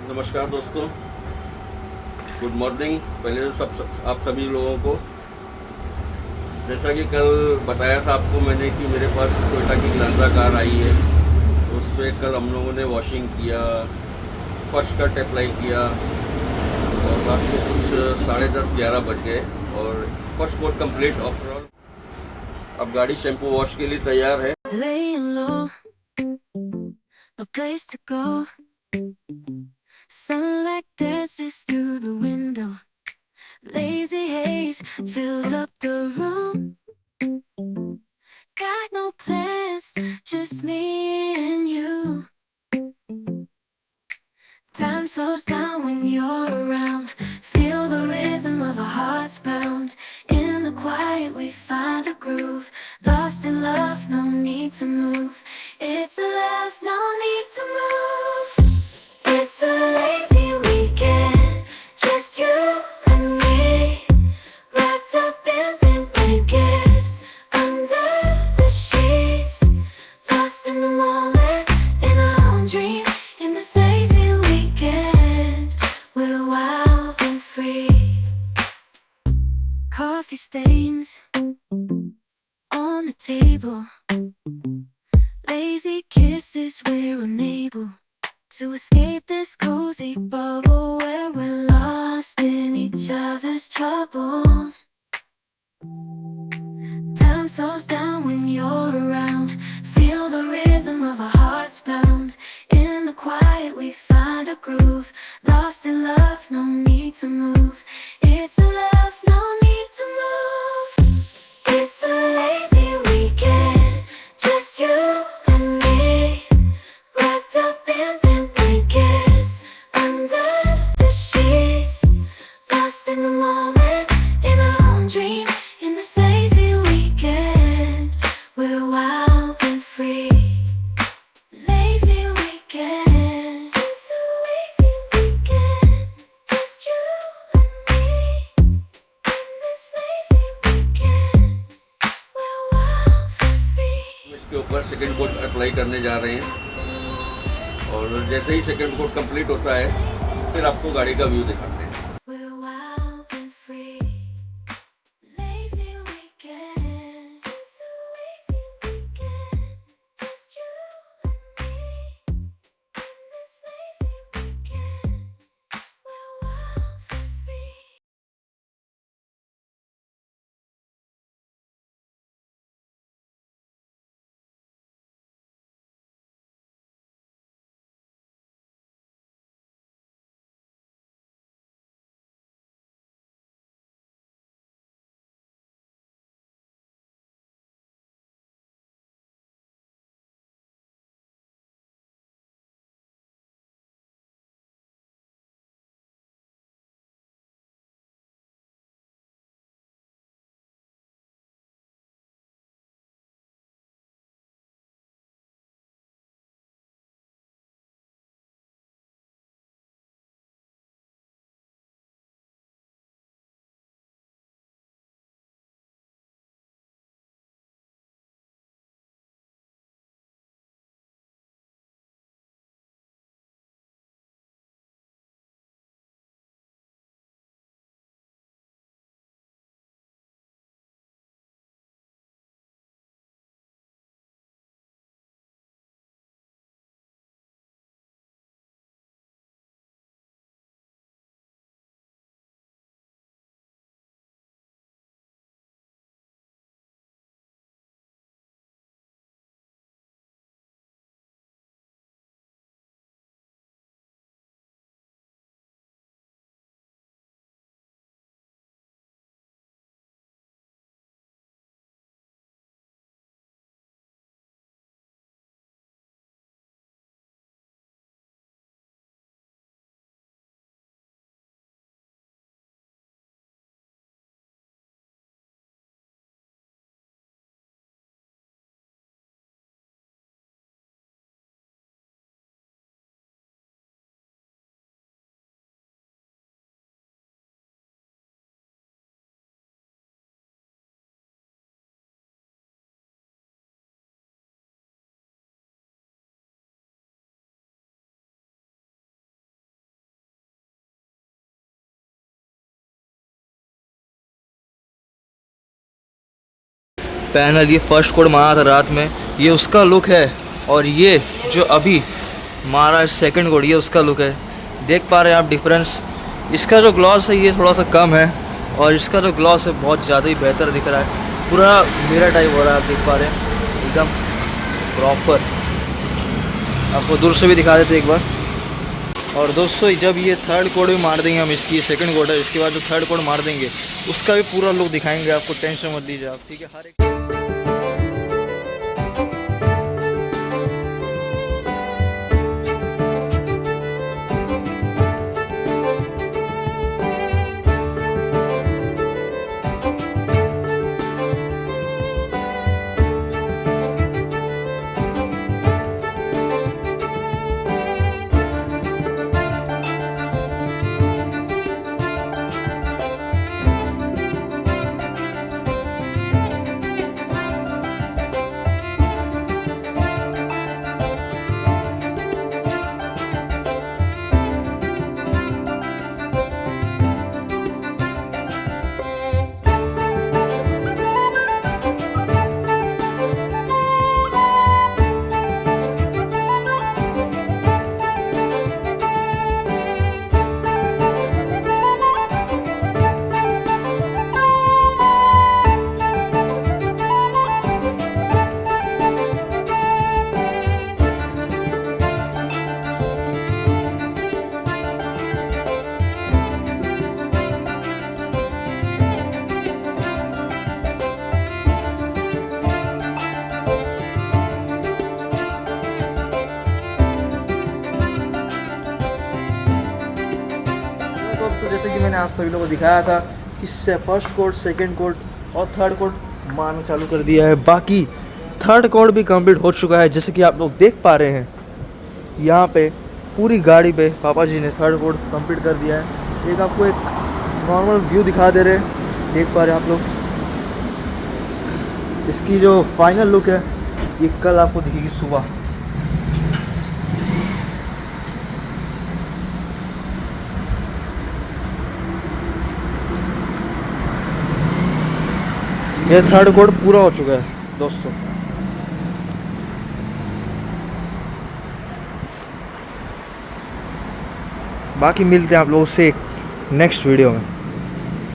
नमस्कार दोस्तों, good morning. पहले तो आप सभी लोगों को, जैसा कि कल बताया था आपको मैंने कि मेरे पास टोयोटा की ग्रांजा कार आई है। तो उस पर कल हम लोगों ने वॉशिंग किया, फर्श कट अप्लाई किया और रात को कुछ 10:30-11 बज गए और फर्स्ट कोट कंप्लीट ओवरऑल। अब गाड़ी शैम्पू वॉश के लिए तैयार है। Laying low, no place to go. Sunlight dances through the window. Lazy haze filled up the room. Got no plans, just me and you. Time slows down when you're around. Feel the rhythm of our hearts pound. In the quiet we find a groove. Lost in love, no need to move. It's a love, no need to move. It's a lazy weekend, just you and me. Wrapped up in pink blankets, under the sheets. Lost in the moment, in our own dream. In this lazy weekend, we're wild and free. Coffee stains on the table. Lazy kisses, we're unable to escape this cozy bubble where we're lost in each other's troubles. Time slows down when you're around. Feel the rhythm of our hearts pound. In the quiet we find a groove. Lost in love, no need to move. It's a love, no need to move. It's a lazy weekend, just you and me. Wrapped up in pink blankets, under the sheets. Lost in the moment, in our own dream. In this lazy weekend, we're wild and free. Lazy weekend, it's a lazy weekend, just you and me. In this lazy weekend, we're wild and free. इसके ऊपर second coat apply करने जा रहे हैं और जैसे ही second coat complete होता है फिर आपको गाड़ी का व्यू दिखाते हैं। पैनल ये फर्स्ट कोड मारा था रात में, ये उसका लुक है। और ये जो अभी मारा है सेकंड कोड, ये उसका लुक है। देख पा रहे हैं आप डिफरेंस। इसका जो ग्लॉस है ये थोड़ा सा कम है और इसका जो ग्लॉस है बहुत ज़्यादा ही बेहतर दिख रहा है। पूरा मिरर टाइप हो रहा है, आप देख पा रहे हैं एकदम प्रॉपर। आपको दूर से भी दिखा देते एक बार। और दोस्तों जब ये थर्ड कोड भी मार देंगे हम, इसकी सेकंड कोड है, इसके बाद जो थर्ड कोड मार देंगे उसका भी पूरा लुक दिखाएंगे आपको, टेंशन मत लीजिए आप, ठीक है। हर एक दोस्तों जैसे कि मैंने आज सभी लोगों को दिखाया था कि फर्स्ट कोड, सेकंड कोड और थर्ड कोड मारना चालू कर दिया है। बाकी थर्ड कोड भी कंप्लीट हो चुका है, जैसे कि आप लोग देख पा रहे हैं यहाँ पे पूरी गाड़ी पे पापा जी ने थर्ड कोड कंप्लीट कर दिया है। एक आपको एक नॉर्मल व्यू दिखा दे रहे हैं, देख पा रहे हैं आप लोग। इसकी जो फाइनल लुक है ये कल आपको दिखेगी सुबह। ये थर्ड कोड पूरा हो चुका है दोस्तों। बाकी मिलते हैं आप लोगों से नेक्स्ट वीडियो में।